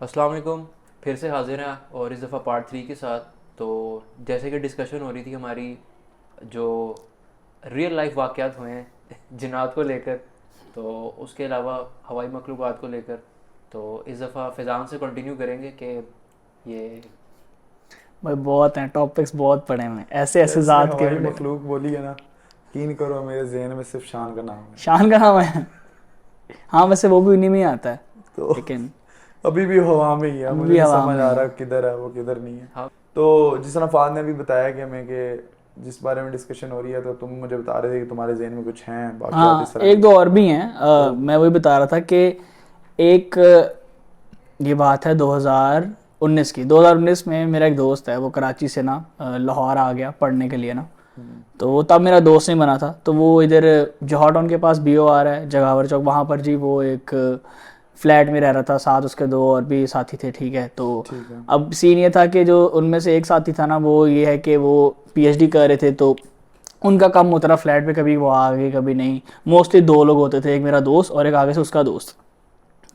अस्सलाम वालेकुम। फिर से हाजिर हैं और इस दफ़ा पार्ट 3 के साथ। तो जैसे कि डिस्कशन हो रही थी हमारी, जो रियल लाइफ वाक़यात हुए हैं जिन्नात को लेकर, तो उसके अलावा हवाई मखलूक़ात को लेकर, तो इस दफ़ा फ़ैज़ान से कंटिन्यू करेंगे कि ये भाई बहुत हैं, टॉपिक्स बहुत पड़े हुए हैं, ऐसे ऐसे जैसे ज़ात के हवाई भी। मखलूक बोली है ना, यकीन करो मेरे जहन में सिर्फ शान का नाम है। शान का नाम है। हाँ, वैसे वो भी उन्हीं में ही आता है, तो लेकिन अभी भी हवा में ही है, अभी मुझे भी नहीं हवा समझ में आ है। रहा किधर है वो किधर नहीं है। हाँ। तो जिस तरह फाद ने भी बताया कि हमें कि जिस बारे में डिस्कशन हो रही है, तो तुम मुझे बता रहे थे कि तुम्हारे जहन में कुछ हैं वाकयात इस हाँ, तरह एक के। दो और भी हैं। तो मैं वही बता रहा था कि एक ये बात है 2019 की। 2019 में मेरा एक दोस्त है, वो कराची से ना लाहौर आ गया पढ़ने के लिए ना। तो वो तब मेरा दोस्त नहीं बना था, तो वो इधर जौहर टाउन के पास बीओ आ रहा है, जगावर चौक, वहाँ पर जी वो एक फ्लैट में रह रहा था, साथ उसके दो और भी साथी थे, ठीक है। तो ठीक है। अब सीन ये था कि जो उनमें से एक साथी था ना, वो ये है कि वो पीएचडी कर रहे थे, तो उनका कम होता रहा फ्लैट पे, कभी वो आ गए कभी नहीं। मोस्टली दो लोग होते थे, एक मेरा दोस्त और एक आगे से उसका दोस्त।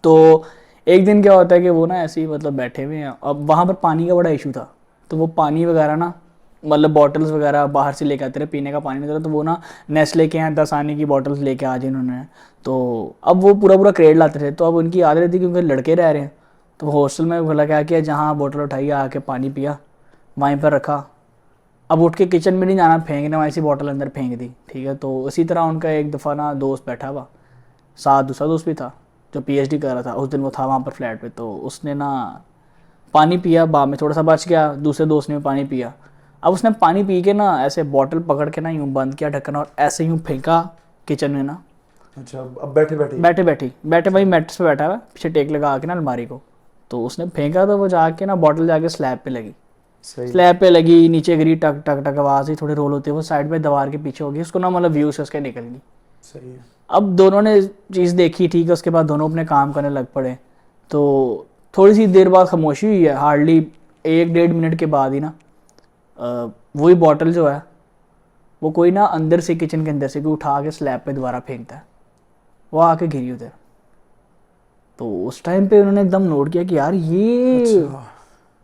तो एक दिन क्या होता है कि वो ना ऐसे ही मतलब बैठे हुए हैं, अब वहाँ पर पानी का बड़ा इशू था। तो वो पानी वगैरह ना, मतलब बॉटल्स वगैरह बाहर से लेके आते रहे, पीने का पानी नहीं था, तो वो ना नेस्ले के यहाँ 10 आने की बॉटल्स लेके आ दी उन्होंने। तो अब वो पूरा पूरा क्रेड लाते थे, तो अब उनकी आदत थी क्योंकि लड़के रह रहे हैं। तो हॉस्टल में भला क्या किया, जहाँ बोतल उठाई आके पानी पिया, वहीं पर रखा। अब उठ के किचन में नहीं जाना फेंकने, वहीं से बॉटल अंदर फेंक दी, ठीक है। तो इसी तरह उनका एक दफ़ा ना दोस्त बैठा हुआ, साथ दूसरा दोस्त भी था जो पीएचडी कर रहा था, उस दिन वो था वहाँ पर फ्लैट पे। तो उसने ना पानी पिया, बाद में थोड़ा सा बच गया, दूसरे दोस्त ने भी पानी पिया। अब उसने पानी पी के ना ऐसे बॉटल पकड़ के ना यूँ बंद किया ढक्कन, और ऐसे यूँ फेंका किचन में ना। अच्छा, अब बैठे बैठे ही? बैठे अच्छा। भाई मैट्रेस पे बैठा हुआ है, पीछे टेक लगा के ना अलमारी को। तो उसने फेंका तो वो जाके ना बॉटल जाके स्लैब पे लगी। सही। स्लैब पे लगी, नीचे गिरी, टक टक टक आवाज़ ही, थोड़े रोल होते, वो साइड पे दीवार के पीछे होगी, उसको ना मतलब व्यू से उसके निकल गई। सही है। अब दोनों ने चीज़ देखी, ठीक है, उसके बाद दोनों अपने काम करने लग पड़े। तो थोड़ी सी देर बाद खामोशी हुई है, हार्डली 1-1.5 मिनट के बाद ही ना वही बॉटल जो है, वो कोई ना अंदर से, किचन के अंदर से कोई उठा के स्लैब पे दोबारा फेंकता है, वो आके गिरी उधर। तो उस टाइम पे उन्होंने एकदम नोट किया कि यार अच्छा।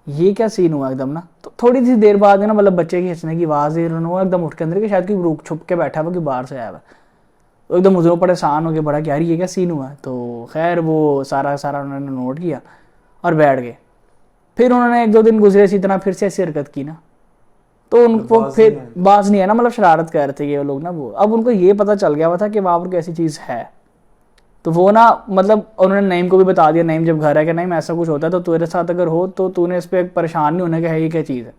ये क्या सीन हुआ एकदम ना। तो थोड़ी सी देर बाद है ना, मतलब बच्चे की हंसने की आवाज़ है, उन्होंने वो एकदम उठ के अंदर कि शायद कोई रुक छुप के बैठा हुआ कि बाहर से आया हुआ। तो एकदम उधरों परेशान हो गए बड़ा कि यार ये क्या सीन हुआ है। तो खैर वो सारा सारा उन्होंने नोट किया और बैठ गए। फिर उन्होंने 1-2 दिन गुजरे, इसी तरह फिर से ऐसी हरकत की ना। तो मतलब उनको बाज नहीं फिर आई? बाज नहीं है ना, मतलब शरारत कर रहे थे ये लोग ना। वो अब उनको ये पता चल गया हुआ था कि वहाँ पर कोई ऐसी चीज़ है। तो वो ना मतलब उन्होंने नईम को भी बता दिया, नईम जब घर है कि नईम ऐसा कुछ होता है तो तेरे साथ अगर हो तो तूने इस पर परेशान नहीं होना कि है ये क्या चीज़ है।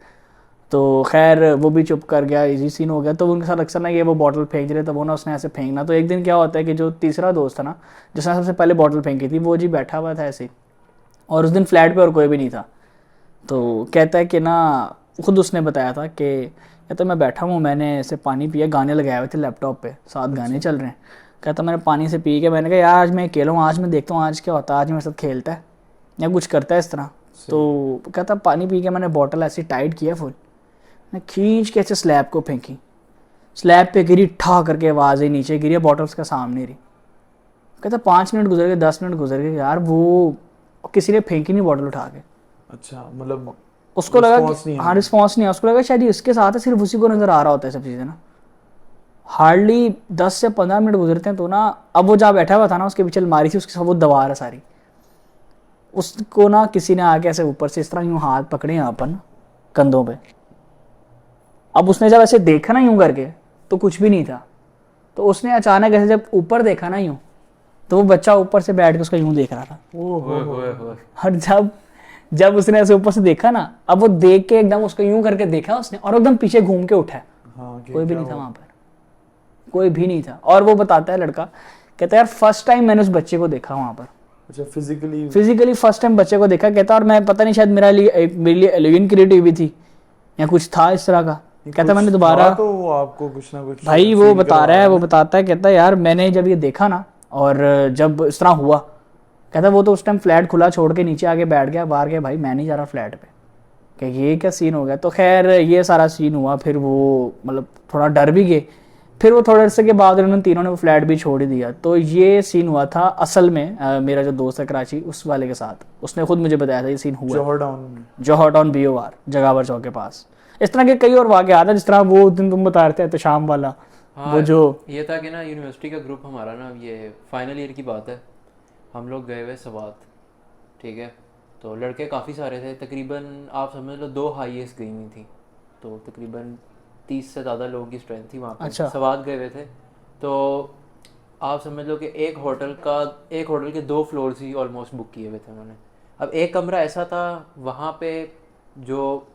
तो खैर वो भी चुप कर गया, इजी सीन हो गया। तो उनके साथ अक्सर ना ये वो बॉटल फेंक रहे, तो वो ना उसने ऐसे फेंकना। तो एक दिन क्या होता है कि जो तीसरा दोस्त था ना, जिसने सबसे पहले बॉटल फेंकी थी, वो जी बैठा हुआ था ऐसे ही, और उस दिन फ्लैट पे और कोई भी नहीं था। तो कहता है कि ना, खुद उसने बताया था कि कहता मैं बैठा हूँ, मैंने ऐसे पानी पिया, गाने लगाए हुए थे लैपटॉप पे, साथ गाने अच्छा। चल रहे हैं। कहता मैंने पानी से पी के मैंने कहा यार आज मैं अकेला हूँ, आज मैं देखता हूँ आज क्या होता है, आज मेरे साथ खेलता है या कुछ करता है इस तरह। सही। तो कहता पानी पी के मैंने बॉटल ऐसी टाइट किया फुल, मैं खींच के ऐसे स्लैब को फेंकी, स्लैब पे गिरी, ठा करके आवाज़ ही, नीचे गिरी, बॉटल उसका सामने रही। कहता 5 मिनट गुजर गए, 10 मिनट गुजर गए, यार वो किसी ने फेंकी नहीं बॉटल उठा के। अच्छा, मतलब उसको लगा कि रिस्पॉन्स नहीं हाँ, आया? रिस्पॉन्स नहीं है, उसको लगा शायद ये इसके साथ है, सिर्फ उसी को नज़र आ रहा होता है सब चीज़ें ना। हार्डली 10 से 15 मिनट गुजरते हैं तो ना, अब वो जहाँ बैठा हुआ था ना, उसके पीछे अलमारी थी, उसके साथ वो दीवार है सारी, उसको ना किसी ने आके ऐसे ऊपर से इस तरह यूँ हाथ पकड़े यहाँ पर ना कंधों पे। अब उसने जब ऐसे देखा ना यूँ करके, तो कुछ भी नहीं था। तो उसने अचानक ऐसे जब ऊपर देखा ना यूँ, तो वो बच्चा ऊपर से बैठ के उसका यूँ देख रहा था। ओह होए हो। होए होए। और जब जब उसने ऐसे ऊपर से देखा ना, अब वो देख के एकदम उसको यूं करके देखा उसने, और एकदम पीछे घूम के उठा। हाँ, कि कोई भी क्या नहीं था हुआ? वहां पर, कोई भी नहीं था। और वो बताता है लड़का, कहता है यार फर्स्ट टाइम मैंने उस बच्चे को देखा वहां पर, अच्छा, फिजिकली? फिजिकली फर्स्ट टाइम बच्चे को देखा। कहता और मैं पता नहीं, शायद मेरे लिए एलियन क्रिएटिव भी थी या कुछ था इस तरह का। कहता कुछ मैंने था दोबारा, तो वो आपको कुछ ना कुछ भाई वो फील बता करवा रहा है, रहा वो है ना। बताता है, कहता यार मैंने जब ये देखा ना, और जब इस तरह हुआ, कहता वो तो उस टाइम फ्लैट खुला छोड़ के नीचे आके बैठ गया बाहर के, भाई मैं नहीं जा रहा फ्लैट पे, कि ये क्या सीन हो गया। तो खैर ये सारा सीन हुआ, फिर वो मतलब थोड़ा डर भी गए फिर वो थोड़े से के बाद उन्होंने तीनों ने वो फ्लैट भी छोड़ ही दिया। तो ये सीन हुआ था असल में मेरा जो दोस्त है कराची उस वाले के साथ, उसने खुद मुझे बताया था ये सीन हुआ जौहर टाउन में। जौहर टाउन BOR जगावर चौक के पास। इस तरह के कई और वाक़े आता है, जिस तरह वो दिन तुम बता रहे थे तो शाम वाला। हाँ, वो जो ये था कि ना यूनिवर्सिटी का ग्रुप हमारा ना, ये फाइनल ईयर की बात है, हम लोग गए हुए सवात, ठीक है। तो लड़के काफ़ी सारे थे, तकरीबन आप समझ लो 2 हाईएस्ट गई हुई थी, तो तकरीबन 30 से ज़्यादा लोगों की स्ट्रेंथ थी वहाँ पे। अच्छा। सवात गए हुए थे, तो आप समझ लो कि एक होटल के 2 फ्लोर्स ही ऑलमोस्ट बुक किए हुए थे उन्होंने। अब एक कमरा ऐसा था वहाँ पे, जो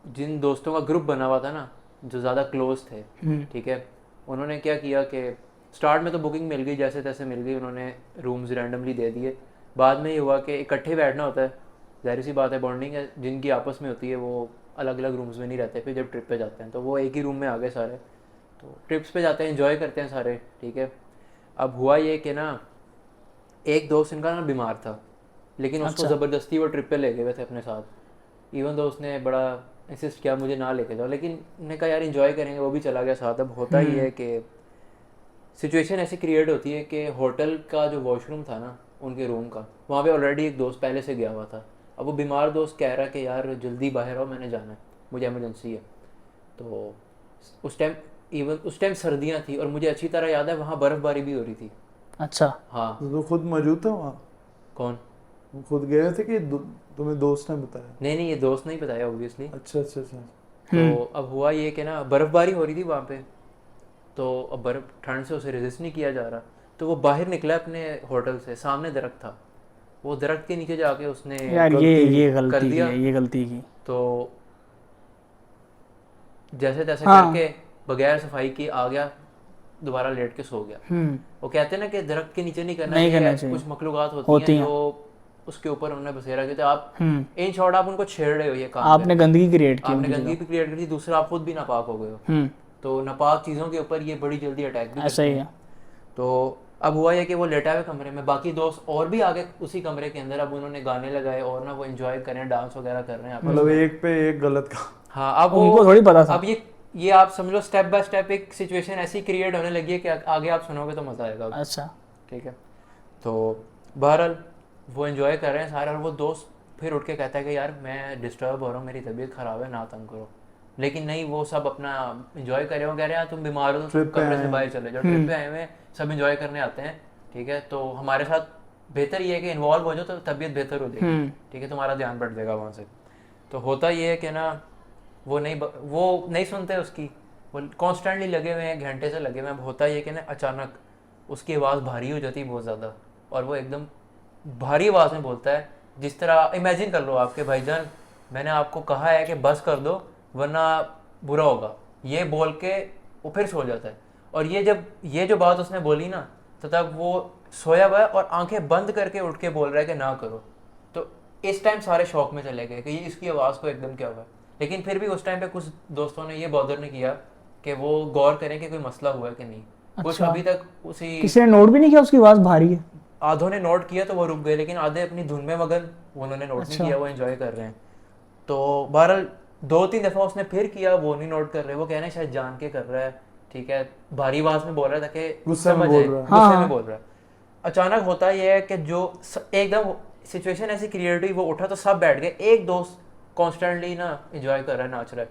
जिन दोस्तों का ग्रुप बना हुआ था ना, जो ज़्यादा क्लोज थे, ठीक है, उन्होंने क्या किया कि स्टार्ट में तो बुकिंग मिल गई, जैसे तैसे मिल गई, उन्होंने रूम्स रैंडमली दे दिए। बाद में ये हुआ कि इकट्ठे बैठना होता है, जाहिर सी बात है, बॉन्डिंग है जिनकी आपस में होती है, वो अलग अलग रूम्स में नहीं रहते। फिर जब ट्रिप पे जाते हैं तो वो एक ही रूम में आ गए सारे, तो ट्रिप्स पे जाते हैं, एंजॉय करते हैं सारे, ठीक है। अब हुआ ये कि ना एक दोस्त इनका ना बीमार था, लेकिन उसको ज़बरदस्ती वो ट्रिप पे ले गए हुए थे अपने साथ। इवन तो उसने बड़ा इंसिस्ट किया मुझे ना लेके जाओ, लेकिन ने कहा यार एंजॉय करेंगे, वो भी चला गया साथ। अब होता ही है कि सिचुएशन ऐसी क्रिएट होती है कि होटल का जो वॉशरूम था ना उनके रूम का, वहाँ पे ऑलरेडी एक दोस्त पहले से गया हुआ था। अब वो बीमार दोस्त कह रहा है कि यार जल्दी बाहर आओ, मैंने जाना है, मुझे एमरजेंसी है। तो उस टाइम सर्दियाँ थी, और मुझे अच्छी तरह याद है वहाँ बर्फ़बारी भी हो रही थी। अच्छा। हाँ। तो खुद मौजूद था वहाँ? कौन? वो खुद गए थे कि तुम्हें दोस्त ने बताया? नहीं, ये दोस्त नहीं बताया ऑब्वियसली। अच्छा अच्छा अच्छा। तो अब हुआ ये कि ना बर्फ़बारी हो रही थी वहाँ पे, तो अब बर्फ़, ठंड से उसे रेजिस्ट नहीं किया जा रहा, तो वो बाहर निकला अपने होटल से, सामने दरख्त था, वो दरख्त के नीचे जाके उसने यार ये कर गलती की दिया। है, ये गलती की। तो जैसे तैसे करके बगैर सफाई के आ गया, दोबारा लेट के सो गया। वो कहते हैं ना कि दरख्त के नीचे नहीं करना चाहिए, कुछ मखलूकात होती हैं जो उसके ऊपर उन्होंने बसेरा किया। तो आप इन शॉर्ट आप उनको छेड़ रहे हो, ये काम आपने गंदगी क्रिएट की, आपने गंदगी भी क्रिएट कर दी, दूसरा आप खुद भी नापाक हो गए हो। तो नापाक चीज़ों के ऊपर ये बड़ी जल्दी अटैक भी करते हैं। तो अब हुआ ये कि वो लेटा हुए कमरे में, बाकी दोस्त और भी आ गए उसी कमरे के अंदर। अब उन्होंने गाने लगाए और ना वो एंजॉय कर रहे हैं, डांस वगैरह कर रहे हैं, मतलब एक पे एक गलत का। हाँ, अब उनको थोड़ी पता था। अब ये आप समझ लो स्टेप बाय स्टेप एक सिचुएशन ऐसी क्रिएट होने लगी है कि आगे आप सुनोगे तो मजा आएगा। अच्छा, ठीक है। तो बहरहाल वो एंजॉय कर रहे हैं सारे, और वो दोस्त फिर उठ के कहता है कि यार मैं डिस्टर्ब हो रहा हूँ, मेरी तबीयत ख़राब है, ना तंग करो। लेकिन नहीं, वो सब अपना एंजॉय कर रहे हो, कह रहे हैं तुम बीमार हो तो कमरे से बाहर चले जाओ, ट्रिप पे आए हुए सब एंजॉय करने आते हैं, ठीक है। तो हमारे साथ बेहतर ये है कि इन्वॉल्व हो जाओ तो तबीयत बेहतर हो जाएगी, ठीक है, तुम्हारा ध्यान बढ़ जाएगा वहाँ से। तो होता ये है कि ना वो नहीं सुनते उसकी, वो कॉन्स्टेंटली लगे हुए हैं, घंटे से लगे हुए हैं। होता ये कि ना अचानक उसकी आवाज़ भारी हो जाती है बहुत ज़्यादा, और वो एकदम भारी आवाज़ में बोलता है, जिस तरह इमेजिन कर लो आपके भाईजान, मैंने आपको कहा है कि बस कर दो वरना बुरा होगा, ये बोल के वो फिर सो जाता है। और ये जो बात उसने बोली ना, तो तब वो सोया हुआ है और आंखें बंद करके उठ के बोल रहा है कि ना करो। तो इस टाइम सारे शौक में चले गए कि ये इसकी आवाज़ को एकदम क्या हुआ। लेकिन फिर भी उस टाइम पे कुछ दोस्तों ने ये बॉदर नहीं किया कि वो गौर करें कि कोई मसला हुआ है कि नहीं। कुछ अभी तक किसी ने नोट भी नहीं किया उसकी आवाज़ भारी है। आधों ने नोट किया तो वो रुक गए, लेकिन आधे अपनी धुन में मगन, उन्होंने नोट नहीं किया, वो एंजॉय कर रहे हैं। तो बहरहाल 2-3 दफ़ा उसने फिर किया, वो नहीं नोट कर रहे, वो कह रहे हैं शायद जान के कर रहा है, ठीक है, भारी आवाज़ में बोल रहा था कि गुस्से में बोल रहा है। अचानक होता यह है कि जो एकदम सिचुएशन ऐसी क्रिएट हुई, वो उठा तो सब बैठ गए। एक दोस्त कॉन्स्टेंटली ना एंजॉय कर रहा है, नाच रहा है,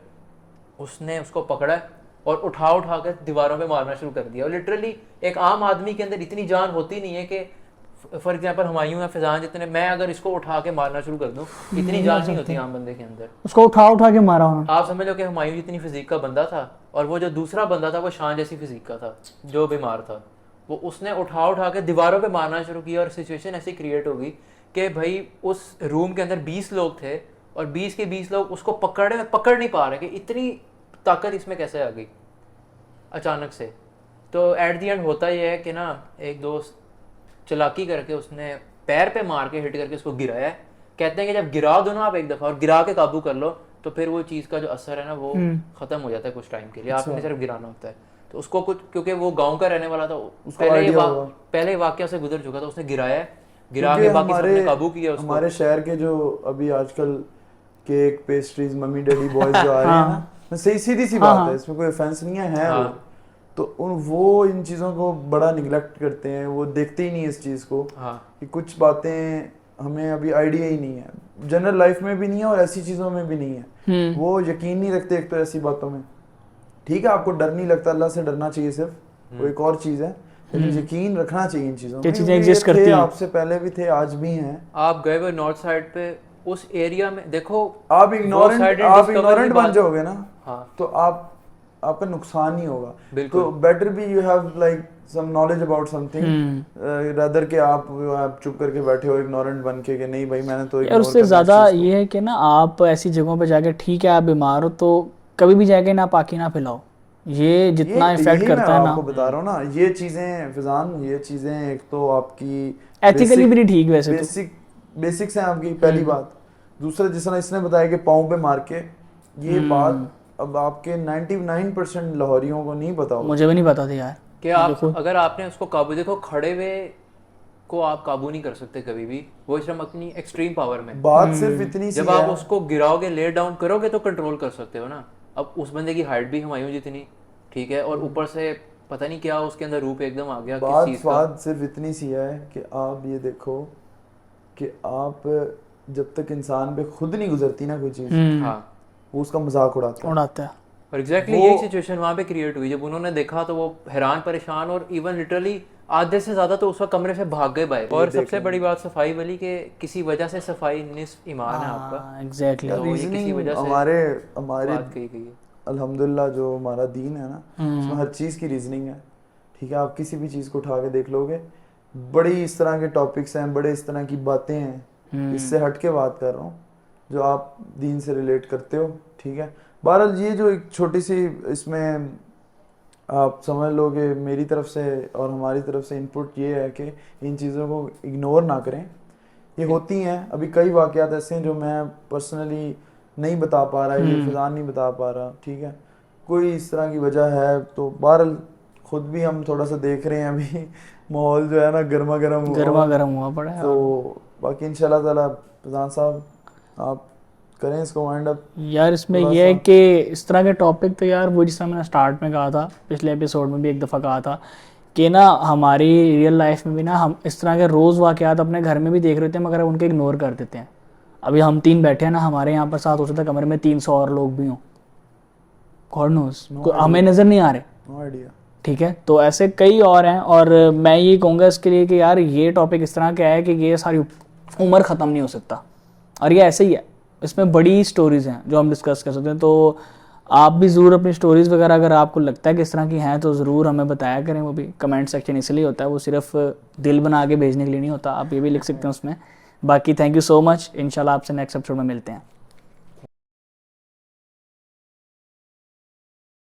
उसने उसको पकड़ा और उठा कर दीवारों पे मारना शुरू कर दिया। और लिटरली एक आम आदमी के अंदर इतनी जान होती नहीं है कि फॉर एग्जांपल हुमायूं या फिजान जितने, मैं अगर इसको उठा के मारना शुरू कर दूं, इतनी जान नहीं होती आम बंदे के अंदर। उसको उठा के मारा उन्होंने। आप समझ लो कि हुमायूं जितनी फिजिक का बंदा था, और वो जो दूसरा बंदा था वो शान जैसी फिजिक का था जो बीमार था, वो उसने उठा के दीवारों पे मारना शुरू किया। और सिचुएशन ऐसी क्रिएट होगी कि भाई उस रूम के अंदर 20 लोग थे, और 20 के 20 लोग उसको पकड़ नहीं पा रहे कि इतनी ताकत इसमें कैसे आ गई अचानक से। तो एट दी एंड होता यह है कि ना एक दोस्त चालाकी करके उसने पैर पे मार के हिट करके उसको गिराया है। कहते हैं कि जब गिरा दो ना आप एक दफ़ा और गिरा के काबू कर लो, तो फिर वो चीज़ का जो असर है ना वो ख़त्म हो जाता है कुछ टाइम के लिए। आपने सिर्फ गिराना होता है। तो उसको कुछ, क्योंकि वो गाँव का रहने वाला था, पहले वाक़या से गुजर चुका था, उसने गिराया के बाकी सबने काबू किया उसको। हमारे शहर के जो अभी आजकल cake, pastries, mummy daddy boys जो आ रहे हैं ना, सही सीधी सी बात है, इसमें कोई ऑफेंस नहीं है, तो वो इन चीज़ों को बड़ा निगलेक्ट करते हैं, वो देखते ही नहीं इस चीज़ को हाँ कि कुछ बातें हमें अभी आइडिया ही नहीं है, जनरल लाइफ में भी नहीं है और ऐसी चीज़ों में भी नहीं है। वो यकीन नहीं रखते एक तो ऐसी बातों में। ठीक है, आपको डर नहीं लगता, अल्लाह से डरना चाहिए सिर्फ, वो एक और चीज़ है, लेकिन यकीन रखना चाहिए इन चीज़ों में। चीज़ें एग्जिस्ट करती हैं, आपसे पहले भी थे, आज भी हैं। आप गए हुए नॉर्थ साइड पे, उस एरिया में देखो आप इग्नोरेंट बन जाओगे ना, हाँ तो आपका नुकसान ही होगा। बिल्कुल। तो बेटर भी you have like some knowledge about something rather के आप चुप करके बैठे हो इग्नोरेंट बन के कि नहीं भाई मैंने तो यार उससे ज़्यादा ये है कि ना आप ऐसी जगहों पे जाके, ठीक है आप बीमार हो तो कभी भी जाके ना पाकी ना फैलाओ, ये जितना इफेक्ट करता है ना। आपको बता रहा हूँ ना, ये चीज़ें फिजान, ये चीज़ें एक तो आपकी एथिकली भी नहीं ठीक वैसे तो बेसिक्स हैं आपकी, पहली बात। दूसरा, जिस तरह इसने बताया कि पाँव पे मार के, ये बात अब आपके 99% लाहौरियों को नहीं पता होगा। मुझे भी नहीं पता था यार कि आप अगर आपने उसको काबू, देखो खड़े हुए को आप काबू नहीं कर सकते कभी भी, वो सिर्फ अपनी एक्सट्रीम पावर में। बात सिर्फ इतनी सी जब आप उसको गिराओगे, ले डाउन करोगे तो कंट्रोल कर सकते हो ना। अब उस बंदे की हाइट भी हुमायूं जितनी, ठीक है, और ऊपर से पता नहीं क्या उसके अंदर रूप एकदम आ गया किस चीज का। बात सिर्फ इतनी सी है कि आप ये देखो कि आप जब तक इंसान पे खुद नहीं गुजरती ना कोई चीज, हाँ वो उसका मजाक उड़ाता है। और एग्जैक्टली यही सिचुएशन वहाँ पे क्रिएट हुई। जब उन्होंने देखा तो वो हैरान परेशान, और इवन लिटरली आधे से ज्यादा तो उस वक्त कमरे से भाग गए बाहर। और सबसे बड़ी बात सफाई वाली, के किसी वजह से सफाई निस्फ ईमान है आपका। एग्जैक्टली। तो ये किसी वजह से हमारे बात कही गई है। अल्हम्दुलिल्लाह जो हमारा दीन है ना, उसमें हर चीज़ की रीजनिंग है। ठीक है, आप किसी भी चीज़ को उठा के देख लोगे, बड़ी इस तरह के टॉपिक्स हैं, बड़े इस तरह की बातें हैं, इससे हट के बात कर रहा हूँ जो आप दीन से रिलेट करते हो। ठीक है, बहरहाल ये जो एक छोटी सी इसमें आप समझ लो कि मेरी तरफ से और हमारी तरफ से इनपुट ये है कि इन चीज़ों को इग्नोर ना करें। ये होती हैं, अभी कई वाक़यात ऐसे हैं जो मैं पर्सनली नहीं बता पा रहा, ये फिजान नहीं बता पा रहा। ठीक है, कोई इस तरह की वजह है तो बहरहाल खुद भी हम थोड़ा सा देख रहे हैं, अभी माहौल जो है ना गर्मा गर्म हुआ पड़ा है। तो बाकी इंशाल्लाह ताला फिजान साहब आप करें इसको वाइंड अप। यार इसमें यह है कि इस तरह के टॉपिक तो यार वो जिस तरह मैंने स्टार्ट में कहा था, पिछले एपिसोड में भी एक दफ़ा कहा था कि ना हमारी रियल लाइफ में भी ना हम इस तरह के रोज़ वाक़यात अपने घर में भी देख रहे थे, मगर उनके इग्नोर कर देते हैं। अभी हम 3 बैठे हैं ना, हमारे यहाँ पर साथ हो सकता है कमरे में 300 और लोग भी हों, गॉड नोस, हमें नज़र नहीं आ रहे। No idea. ठीक है, तो ऐसे कई और हैं। और मैं ये कहूँगा इसके लिए कि यार ये टॉपिक इस तरह का है कि ये सारी उम्र ख़त्म नहीं हो सकता, और ये ऐसे ही है, इसमें बड़ी स्टोरीज़ हैं जो हम डिस्कस कर सकते हैं। तो आप भी ज़रूर अपनी स्टोरीज़ वगैरह अगर आपको लगता है कि इस तरह की हैं तो ज़रूर हमें बताया करें। वो भी कमेंट सेक्शन इसलिए होता है, वो सिर्फ दिल बना के भेजने के लिए नहीं होता, आप ये भी लिख सकते हैं उसमें। बाकी थैंक यू सो मच, इंशाल्लाह आपसे नेक्स्ट एपिसोड में मिलते हैं।